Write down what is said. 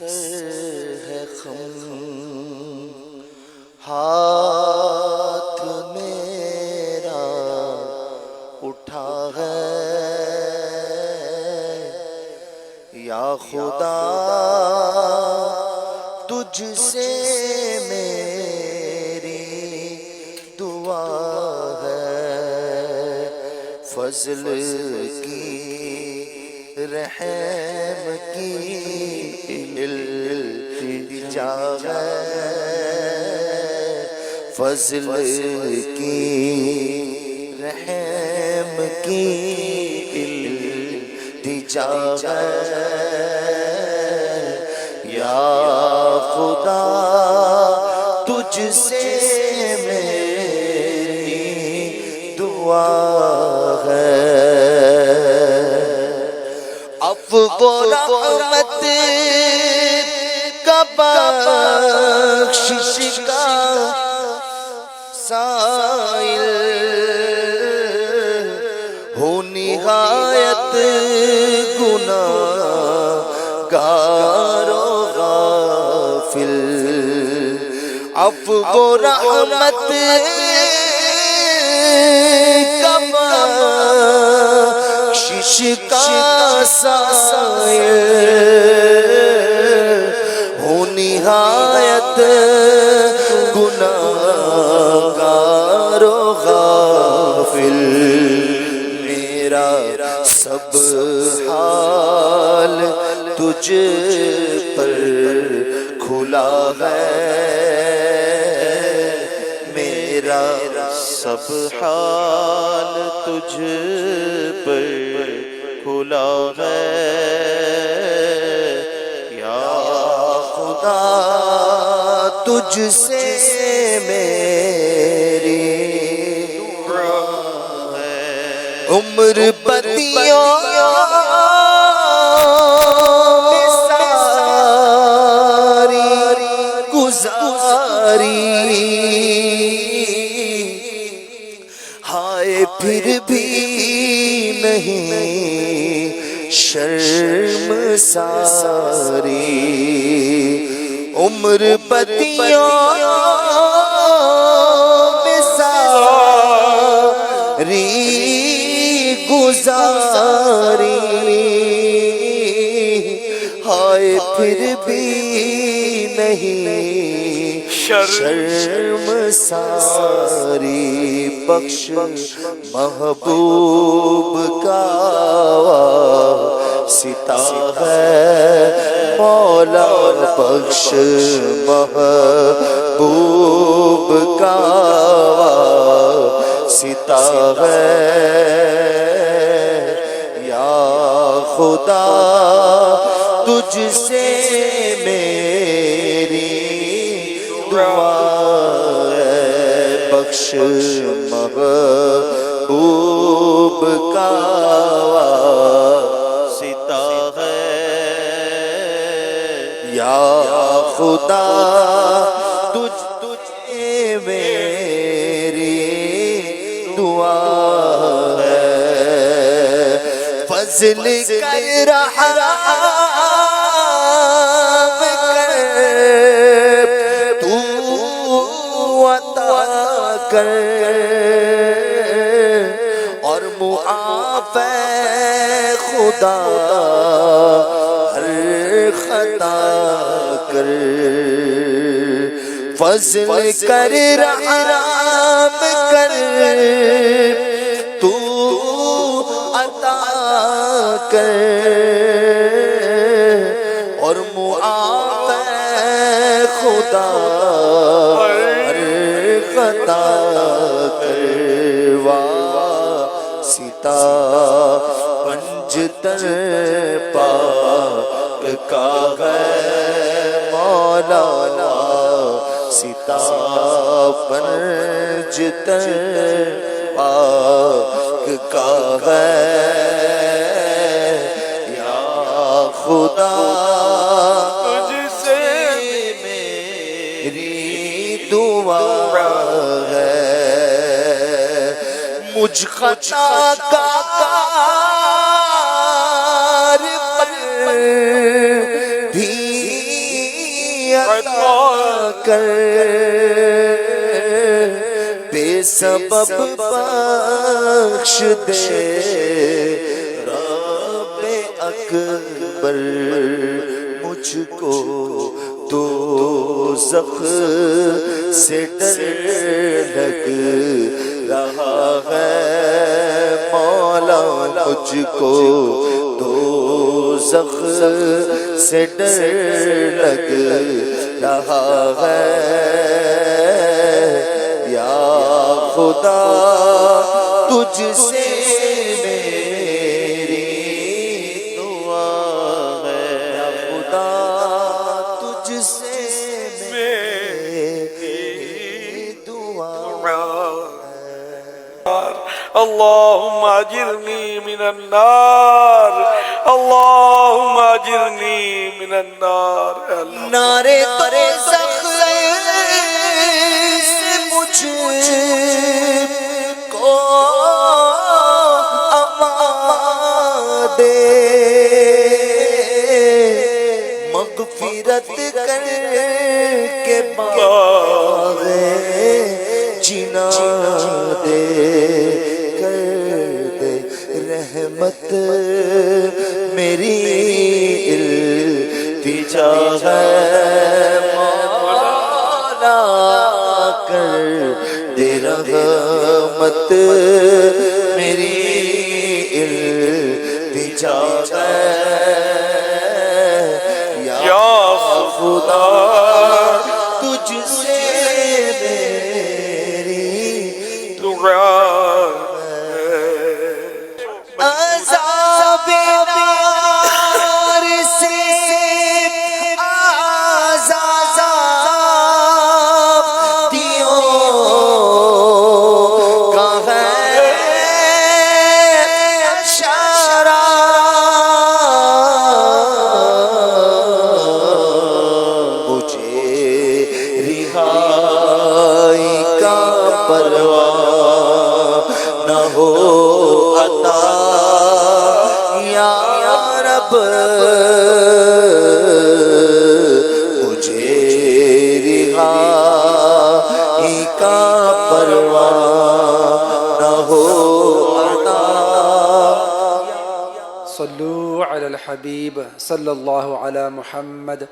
سر ہے خم ہاتھ میرا اٹھا ہے یا خدا تجھ سے میری دعا ہے، فضل کی رحم کی التجا ہے، فضل کی رحم کی التجا ہے یا خدا تجھ سے میری دعا ہے، عفو و رحمت کا بخشش کا سائل ہو نہایت گناہگار و غافل، عفو و رحمت کا بخشش کا سائل ہو نہایت گناہگار و غافل، میرا سب حال تجھ پر کھلا ہے، میرا سب حال تجھ پر کھلا ہے یا خدا تجھ سے میری دعا ہے، عمر بدیوں میں ساری گزاری، ہائے پھر بھی نہیں شرم ساری، عمر بدیوں میں ساری گزاری، ہائے پھر بھی نہیں شرم ساری، بخش محبوب کا واسطہ ہے مولا، بخش محبوب کا واسطہ ہے یا خدا تجھ سے میری دعا ہے، بخش محبوب کا واسطہ ہے یا خدا تجھے میری دعا ہے، فضل کر رحم کر تو عطا کر اور معاف ہے خدا ہر خطا کر، فضل کر رحم کر تو عطا کر اور معاف ہے خدا ہر خطا کر، واسطہ پنجتن پاک کا ہے مولا، واسطہ پنجتن پاک کا ہے یا خدا تجھ سے میری دعا ہے، مجھ خطا کار پر بھی عطا کر بے سبب بخش دے رب اکبر مجھ کو دوزخ سے ڈر لگ رہا ہے مولا مجھ کو دوزخ سے ڈر لگ رہا ہے یا خدا تجھ سے میری دعا ہے یا خدا تجھ سے میری دعا اللهم اجرني من النار اللهم اجرني من النار نارے دوزخ سے مجھ کو امان دے مغفرت کر کے باغ جنا دے کر دے رحمت میری التجا ہے مولا کر دے رحمت میری التجا ہے یا خدا تجھ سے میری دعا عذاب بیار سے آزادیوں کا ہے اشارہ مجھے رہائی کا پرواہ نہ ہو عطا یا رب مجھے رہائی کا پرواہ نہ ہو عطا صلو علی الحبیب صلی اللہ علی محمد